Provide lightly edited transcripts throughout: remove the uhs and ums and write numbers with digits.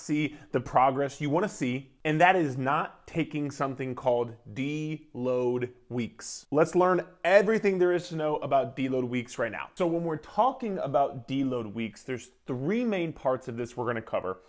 see the progress you want to see, and that is not taking something called deload weeks. Let's learn everything there is to know about deload weeks right now. So when we're talking about deload weeks, there's three main parts of this we're going to cover.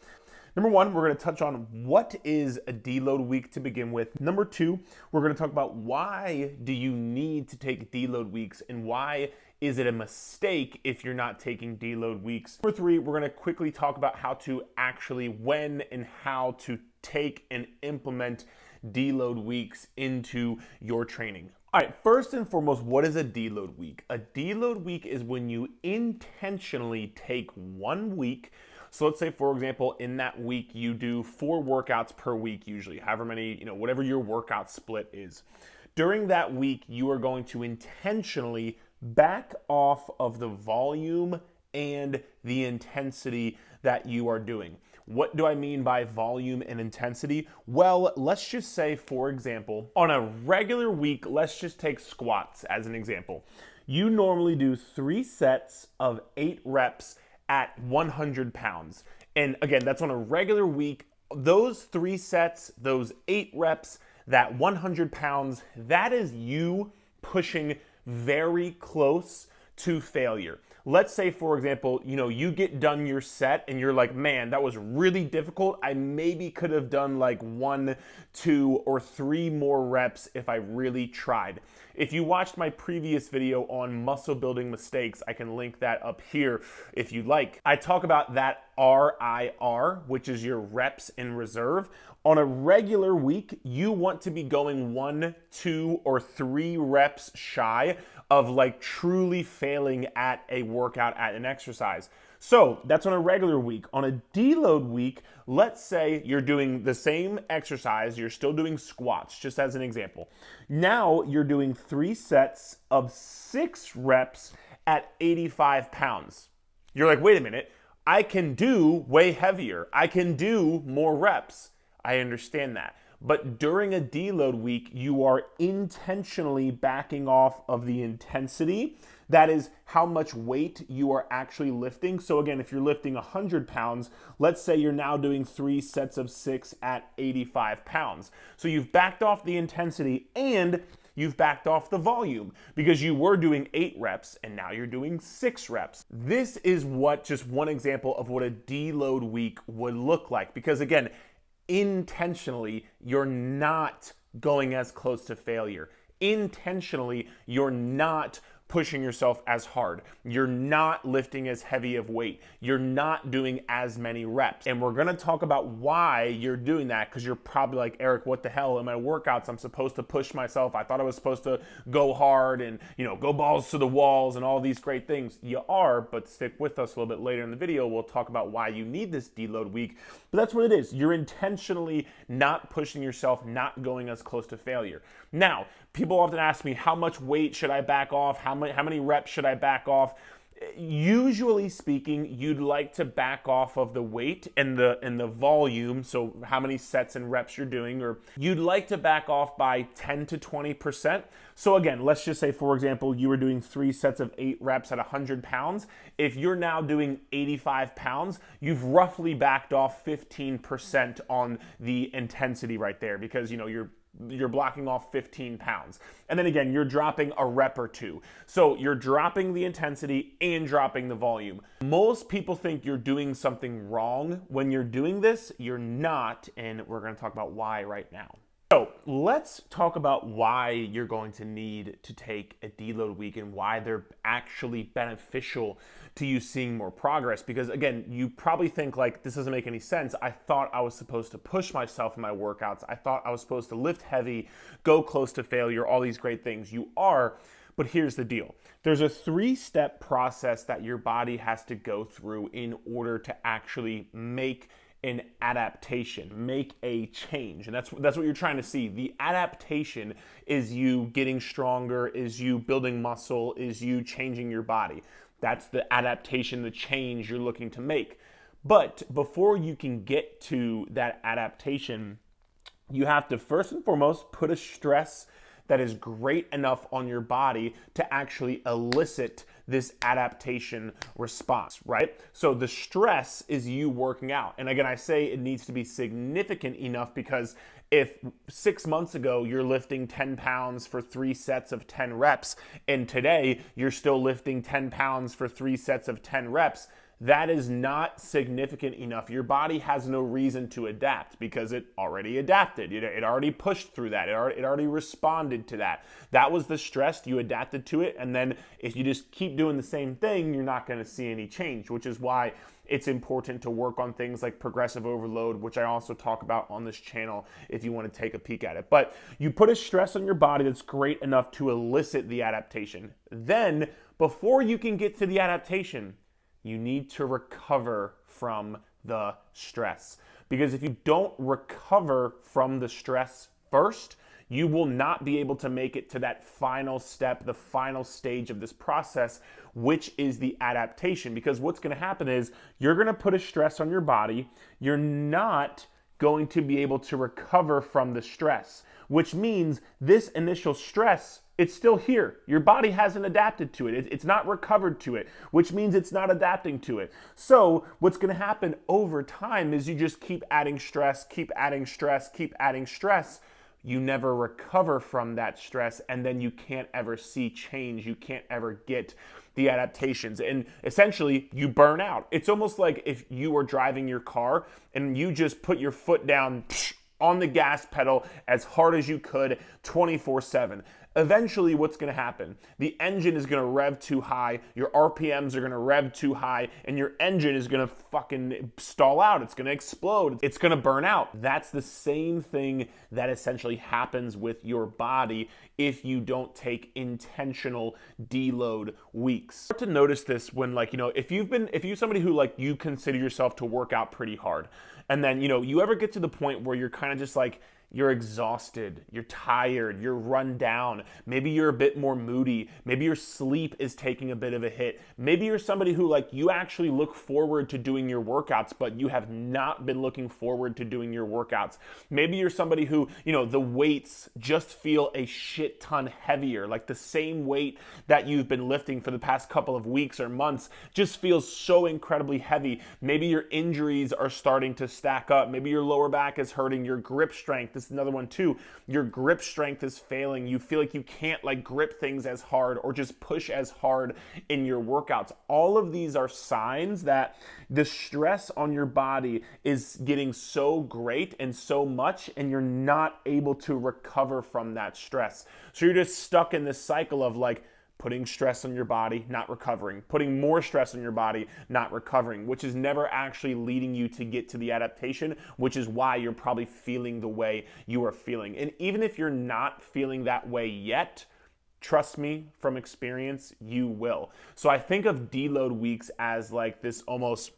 Number one, we're going to touch on what is a deload week to begin with. Number two, we're going to talk about why do you need to take deload weeks and why is it a mistake if you're not taking deload weeks. Number three, we're going to quickly talk about how to actually when and how to take and implement deload weeks into your training. All right, first and foremost, what is a deload week? A deload week is when you intentionally take 1 week. So let's say, for example, in that week, you do 4 workouts per week, usually, however many, whatever your workout split is. During that week, you are going to intentionally back off of the volume and the intensity that you are doing. What do I mean by volume and intensity? Well, let's just say, for example, on a regular week, let's just take squats as an example. You normally do 3 sets of 8 reps at 100 pounds. And again, that's on a regular week. Those 3 sets, those 8 reps, that 100 pounds, that is you pushing very close to failure. Let's say, for example, you get done your set and you're like, man, that was really difficult. I maybe could have done like 1, 2, or 3 more reps if I really tried. If you watched my previous video on muscle building mistakes, I can link that up here if you'd like. I talk about that RIR, which is your reps in reserve. On a regular week, you want to be going 1, 2, or 3 reps shy of like truly failing at a workout, at an exercise. So that's on a regular week. On a deload week, let's say you're doing the same exercise, you're still doing squats, just as an example. Now you're doing 3 sets of 6 reps at 85 pounds. You're like, wait a minute, I can do way heavier. I can do more reps. I understand that. But during a deload week, you are intentionally backing off of the intensity. That is how much weight you are actually lifting. So again, if you're lifting 100 pounds, let's say you're now doing 3 sets of 6 at 85 pounds. So you've backed off the intensity and you've backed off the volume because you were doing 8 reps and now you're doing 6 reps. This is just one example of what a deload week would look like. Because again, intentionally, you're not going as close to failure. Intentionally, you're not pushing yourself as hard. You're not lifting as heavy of weight. You're not doing as many reps. And we're gonna talk about why you're doing that, because you're probably like, Eric, what the hell? In my workouts, I'm supposed to push myself. I thought I was supposed to go hard and go balls to the walls and all these great things. You are, but stick with us a little bit later in the video. We'll talk about why you need this deload week. But that's what it is. You're intentionally not pushing yourself, not going as close to failure. Now, people often ask me, how much weight should I back off? How many reps should I back off? Usually speaking, you'd like to back off of the weight and the volume, so how many sets and reps you're doing, or you'd like to back off by 10 to 20%. So again, let's just say, for example, you were doing 3 sets of 8 reps at 100 pounds. If you're now doing 85 pounds, you've roughly backed off 15% on the intensity right there, because you're blocking off 15 pounds. And then again, you're dropping a rep or 2. So you're dropping the intensity and dropping the volume. Most people think you're doing something wrong when you're doing this. You're not, and we're going to talk about why right now. So let's talk about why you're going to need to take a deload week and why they're actually beneficial to you seeing more progress. Because again, you probably think like, this doesn't make any sense. I thought I was supposed to push myself in my workouts. I thought I was supposed to lift heavy, go close to failure, all these great things. You are, but here's the deal. There's a 3-step process that your body has to go through in order to actually make an adaptation, make a change. And that's what you're trying to see. The adaptation is you getting stronger, is you building muscle, is you changing your body. That's the adaptation, the change you're looking to make. But before you can get to that adaptation, you have to first and foremost put a stress that is great enough on your body to actually elicit this adaptation response, right? So the stress is you working out. And again, I say it needs to be significant enough because if 6 months ago you're lifting 10 pounds for 3 sets of 10 reps, and today you're still lifting 10 pounds for 3 sets of 10 reps, that is not significant enough. Your body has no reason to adapt because it already adapted. It already pushed through that. It already responded to that. That was the stress. You adapted to it. And then if you just keep doing the same thing, you're not going to see any change, which is why it's important to work on things like progressive overload, which I also talk about on this channel if you want to take a peek at it. But you put a stress on your body that's great enough to elicit the adaptation. Then, before you can get to the adaptation, you need to recover from the stress. Because if you don't recover from the stress first, you will not be able to make it to that final step, the final stage of this process, which is the adaptation. Because what's going to happen is you're going to put a stress on your body. You're not going to be able to recover from the stress, which means this initial stress, it's still here. Your body hasn't adapted to it. It's not recovered to it, which means it's not adapting to it. So what's going to happen over time is you just keep adding stress, keep adding stress, keep adding stress. You never recover from that stress, and then you can't ever see change. You can't ever get the adaptations, and essentially you burn out. It's almost like if you were driving your car and you just put your foot down on the gas pedal as hard as you could 24/7. Eventually, what's going to happen? The engine is going to rev too high, your RPMs are going to rev too high, and your engine is going to fucking stall out. It's going to explode. It's going to burn out. That's the same thing that essentially happens with your body if you don't take intentional deload weeks. Start to notice this when, like, if you're somebody who, like, you consider yourself to work out pretty hard, and then, you ever get to the point where you're kind of just like, you're exhausted, you're tired, you're run down, maybe you're a bit more moody, maybe your sleep is taking a bit of a hit, maybe you're somebody who, like, you actually look forward to doing your workouts, but you have not been looking forward to doing your workouts. Maybe you're somebody who, the weights just feel a shit ton heavier, like the same weight that you've been lifting for the past couple of weeks or months just feels so incredibly heavy. Maybe your injuries are starting to stack up, maybe your lower back is hurting, your grip strength, this is another one too. Your grip strength is failing. You feel like you can't, like, grip things as hard or just push as hard in your workouts. All of these are signs that the stress on your body is getting so great and so much, and you're not able to recover from that stress. So you're just stuck in this cycle of, like, putting stress on your body, not recovering, putting more stress on your body, not recovering, which is never actually leading you to get to the adaptation, which is why you're probably feeling the way you are feeling. And even if you're not feeling that way yet, trust me, from experience, you will. So I think of deload weeks as like this almost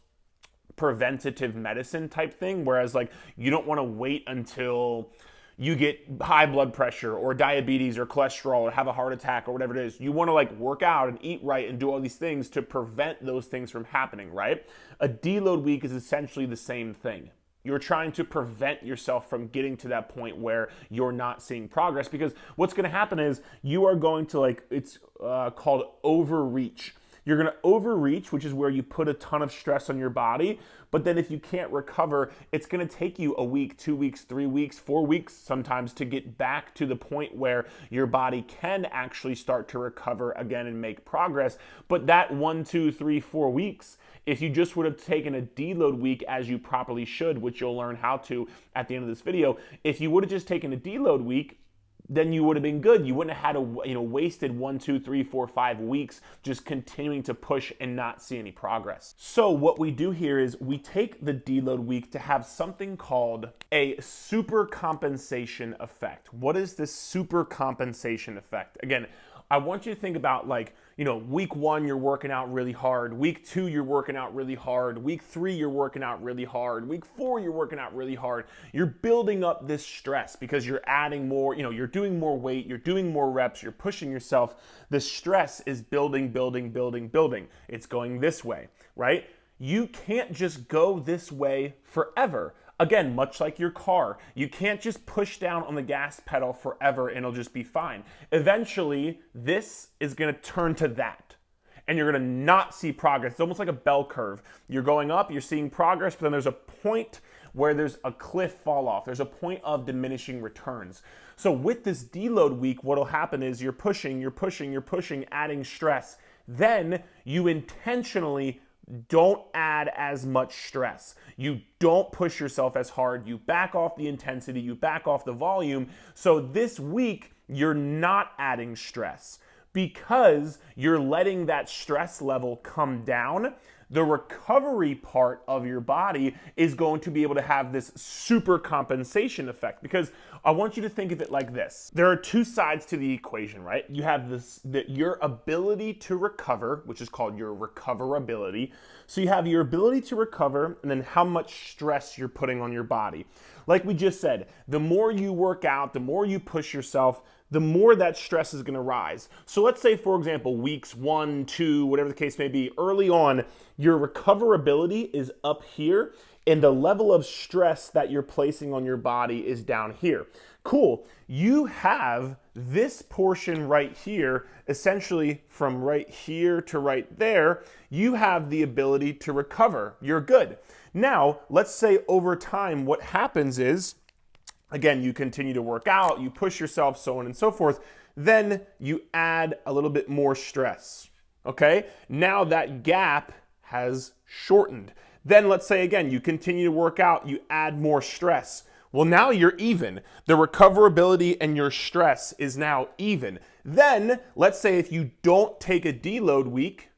preventative medicine type thing, whereas, like, you don't want to wait until you get high blood pressure or diabetes or cholesterol or have a heart attack or whatever it is. You want to, like, work out and eat right and do all these things to prevent those things from happening, right? A deload week is essentially the same thing. You're trying to prevent yourself from getting to that point where you're not seeing progress, because what's going to happen is you are going to, like, it's called overreach. You're going to overreach, which is where you put a ton of stress on your body. But then if you can't recover, it's going to take you a week, 2 weeks, 3 weeks, 4 weeks sometimes to get back to the point where your body can actually start to recover again and make progress. But that 1, 2, 3, 4 weeks, if you just would have taken a deload week as you properly should, which you'll learn how to at the end of this video, if you would have just taken a deload week, then you would have been good. You wouldn't have had wasted 1, 2, 3, 4, 5 weeks just continuing to push and not see any progress. So what we do here is we take the deload week to have something called a super compensation effect. What is this super compensation effect? Again, I want you to think about, like, week 1, you're working out really hard. Week 2, you're working out really hard. Week 3, you're working out really hard. Week 4, you're working out really hard. You're building up this stress because you're adding more, you're doing more weight, you're doing more reps, you're pushing yourself. The stress is building, building, building, building. It's going this way, right? You can't just go this way forever. Again, much like your car, you can't just push down on the gas pedal forever and it'll just be fine. Eventually, this is gonna turn to that, and you're gonna not see progress. It's almost like a bell curve. You're going up, you're seeing progress, but then there's a point where there's a cliff fall off. There's a point of diminishing returns. So with this deload week, what'll happen is you're pushing, adding stress. Then you intentionally don't add as much stress. You don't push yourself as hard. You back off the intensity, you back off the volume. So this week, you're not adding stress because you're letting that stress level come down. The recovery part of your body is going to be able to have this super compensation effect, because I want you to think of it like this. There are two sides to the equation, right? You have your ability to recover, which is called your recoverability. So you have your ability to recover, and then how much stress you're putting on your body. Like we just said, the more you work out, the more you push yourself, the more that stress is going to rise. So let's say, for example, weeks 1, 2, whatever the case may be, early on, your recoverability is up here, and the level of stress that you're placing on your body is down here. Cool. You have this portion right here, essentially from right here to right there, you have the ability to recover. You're good. Now, let's say over time, what happens is, again, you continue to work out, you push yourself, so on and so forth, then you add a little bit more stress, okay? Now that gap has shortened. Then let's say, again, you continue to work out, you add more stress. Well, now you're even. The recoverability and your stress is now even. Then, let's say if you don't take a deload week,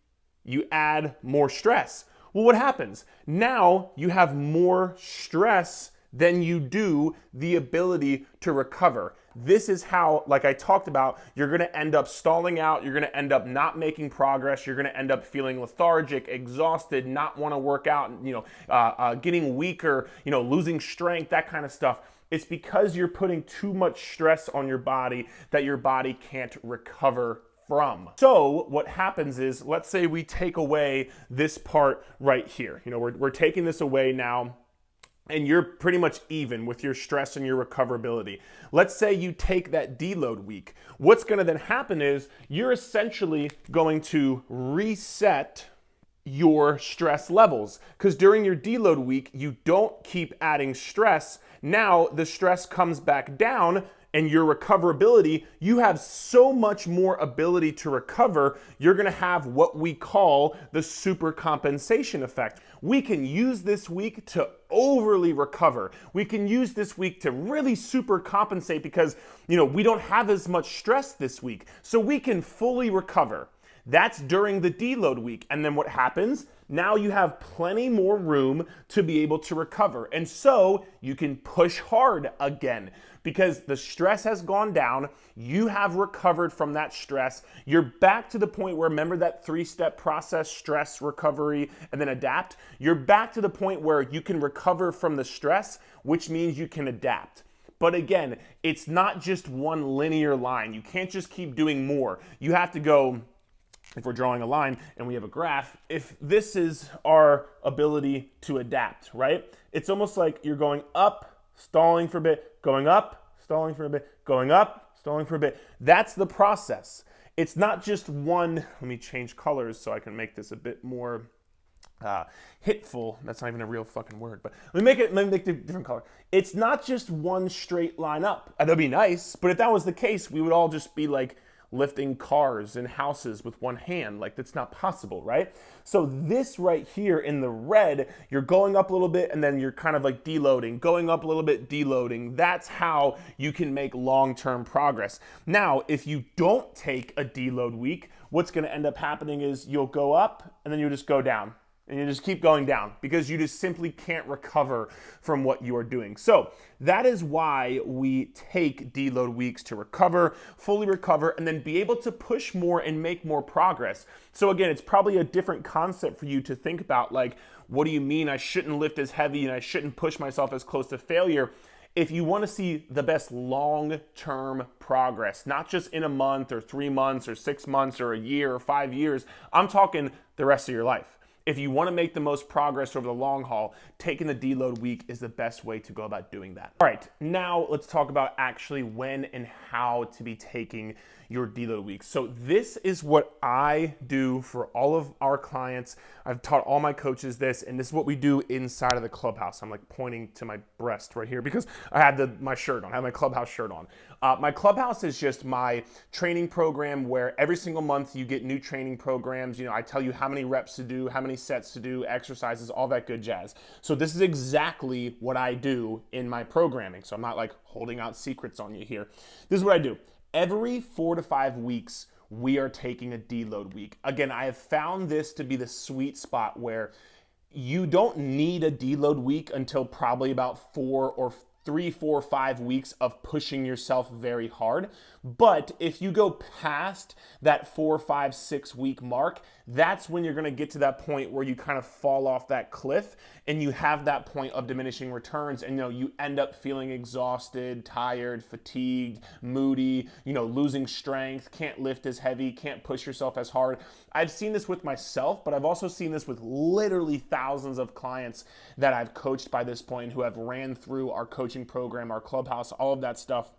you add more stress. Well, what happens? Now you have more stress than you do the ability to recover. This is how, like I talked about, you're gonna end up stalling out, you're gonna end up not making progress, you're gonna end up feeling lethargic, exhausted, not wanna work out, getting weaker, losing strength, that kind of stuff. It's because you're putting too much stress on your body that your body can't recover from. So what happens is, let's say we take away this part right here. We're taking this away now, and you're pretty much even with your stress and your recoverability. Let's say you take that deload week. What's gonna then happen is you're essentially going to reset your stress levels, because during your deload week, you don't keep adding stress. Now the stress comes back down, and your recoverability, you have so much more ability to recover, you're gonna have what we call the super compensation effect. We can use this week to overly recover. We can use this week to really super compensate because, we don't have as much stress this week. So we can fully recover. That's during the deload week. And then what happens? Now you have plenty more room to be able to recover. And so you can push hard again because the stress has gone down. You have recovered from that stress. You're back to the point where, remember that 3-step process: stress, recovery, and then adapt. You're back to the point where you can recover from the stress, which means you can adapt. But again, it's not just one linear line. You can't just keep doing more. You have to go, if we're drawing a line and we have a graph, if this is our ability to adapt, right? It's almost like you're going up, stalling for a bit, going up, stalling for a bit, going up, stalling for a bit. That's the process. It's not just one. Let me change colors so I can make this a bit more hitful. That's not even a real fucking word, but let me make it a different color. It's not just one straight line up. That'd be nice, but if that was the case, we would all just be like lifting cars and houses with one hand. Like, that's not possible, right? So this right here in the red, you're going up a little bit and then you're kind of like deloading, going up a little bit, deloading. That's how you can make long-term progress. Now, if you don't take a deload week, what's going to end up happening is you'll go up and then you'll just go down. And you just keep going down because you just simply can't recover from what you are doing. So that is why we take deload weeks, to recover, fully recover, and then be able to push more and make more progress. So again, it's probably a different concept for you to think about, like, what do you mean I shouldn't lift as heavy and I shouldn't push myself as close to failure? If you want to see the best long-term progress, not just in a month or 3 months or 6 months or a year or 5 years, I'm talking the rest of your life. If you want to make the most progress over the long haul, taking the deload week is the best way to go about doing that. All right, now let's talk about actually when and how to be taking your deload weeks. So this is what I do for all of our clients. I've taught all my coaches this, and this is what we do inside of the Clubhouse. I'm like pointing to my breast right here because I had my shirt on. I have my Clubhouse shirt on. My Clubhouse is just my training program where every single month you get new training programs. You know, I tell you how many reps to do, how many sets to do, exercises, all that good jazz. So this is exactly what I do in my programming. So I'm not like holding out secrets on you here. This is what I do. Every 4 to 5 weeks, we are taking a deload week. Again, I have found this to be the sweet spot where you don't need a deload week until probably about 3, 4, 5 weeks of pushing yourself very hard. But if you go past that 4, 5, 6 week mark, that's when you're gonna get to that point where you kind of fall off that cliff and you have that point of diminishing returns, and you end up feeling exhausted, tired, fatigued, moody, losing strength, can't lift as heavy, can't push yourself as hard. I've seen this with myself, but I've also seen this with literally thousands of clients that I've coached by this point who have ran through our coaching program, our Clubhouse, all of that stuff.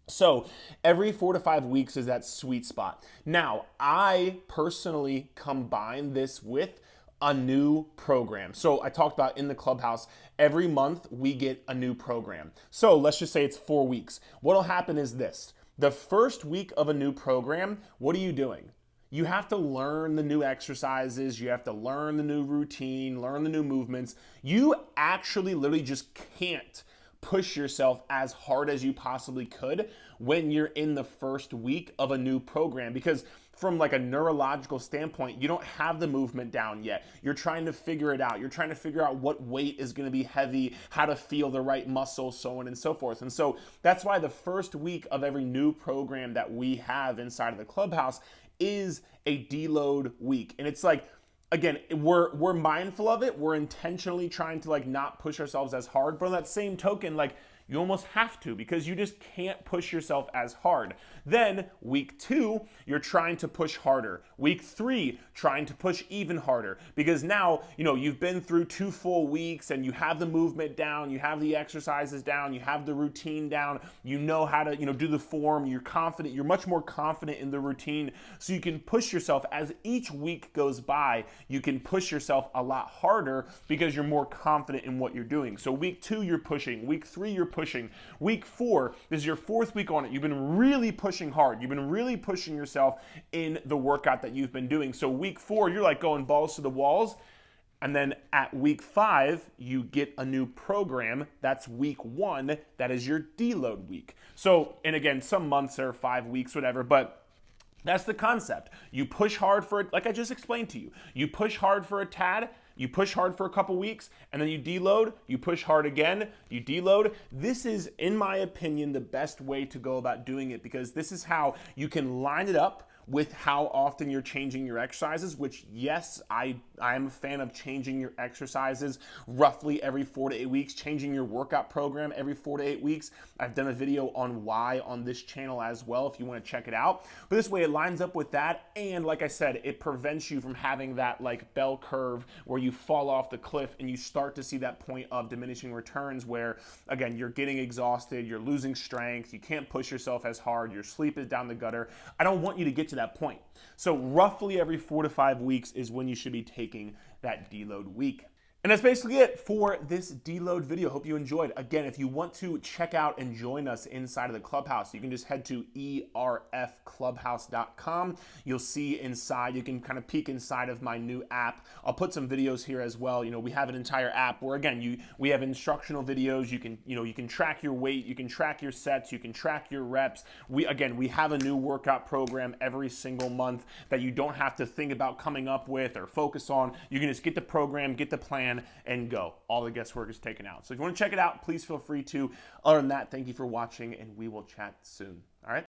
So every 4 to 5 weeks is that sweet spot. Now, I personally combine this with a new program. So I talked about in the Clubhouse, every month we get a new program. So let's just say it's 4 weeks. What'll happen is this. The first week of a new program, what are you doing? You have to learn the new exercises, you have to learn the new routine, learn the new movements. You actually literally just can't push yourself as hard as you possibly could when you're in the first week of a new program, because from like a neurological standpoint, you don't have the movement down yet. You're trying to figure it out. You're trying to figure out what weight is going to be heavy, how to feel the right muscle, so on and so forth. And so that's why the first week of every new program that we have inside of the Clubhouse is a deload week. And it's like, again, we're mindful of it. We're intentionally trying to like not push ourselves as hard. But on that same token, like you almost have to, because you just can't push yourself as hard. Then week 2, you're trying to push harder. Week 3, trying to push even harder, because now, you've been through 2 full weeks and you have the movement down, you have the exercises down, you have the routine down, you know how to, do the form, you're confident, you're much more confident in the routine, so you can push yourself. As each week goes by, you can push yourself a lot harder because you're more confident in what you're doing. So week 2, you're pushing. Week 3, you're pushing. Week 4, this is your 4th week on it. You've been really pushing hard. You've been really pushing yourself in the workout that you've been doing. So week 4, you're like going balls to the walls. And then at week 5, you get a new program. That's week 1. That is your deload week. So, and again, some months are 5 weeks, whatever, but that's the concept. You push hard for it, like I just explained to you. You push hard for a tad, you push hard for a couple weeks, and then you deload, you push hard again, you deload. This is, in my opinion, the best way to go about doing it, because this is how you can line it up with how often you're changing your exercises, which, yes, I am a fan of changing your exercises roughly every 4 to 8 weeks, changing your workout program every 4 to 8 weeks. I've done a video on why on this channel as well if you want to check it out. But this way it lines up with that, and like I said, it prevents you from having that like bell curve where you fall off the cliff and you start to see that point of diminishing returns where, again, you're getting exhausted, you're losing strength, you can't push yourself as hard, your sleep is down the gutter. I don't want you to get to that point. So roughly every 4 to 5 weeks is when you should be taking that deload week. And that's basically it for this deload video. Hope you enjoyed. Again, if you want to check out and join us inside of the Clubhouse, you can just head to erfclubhouse.com. You'll see inside, you can kind of peek inside of my new app. I'll put some videos here as well. We have an entire app where, again, we have instructional videos. You can track your weight, you can track your sets, you can track your reps. We have a new workout program every single month that you don't have to think about coming up with or focus on. You can just get the program, get the plan, and go. All the guesswork is taken out. So if you want to check it out, please feel free to. Other than that, thank you for watching, and we will chat soon. All right?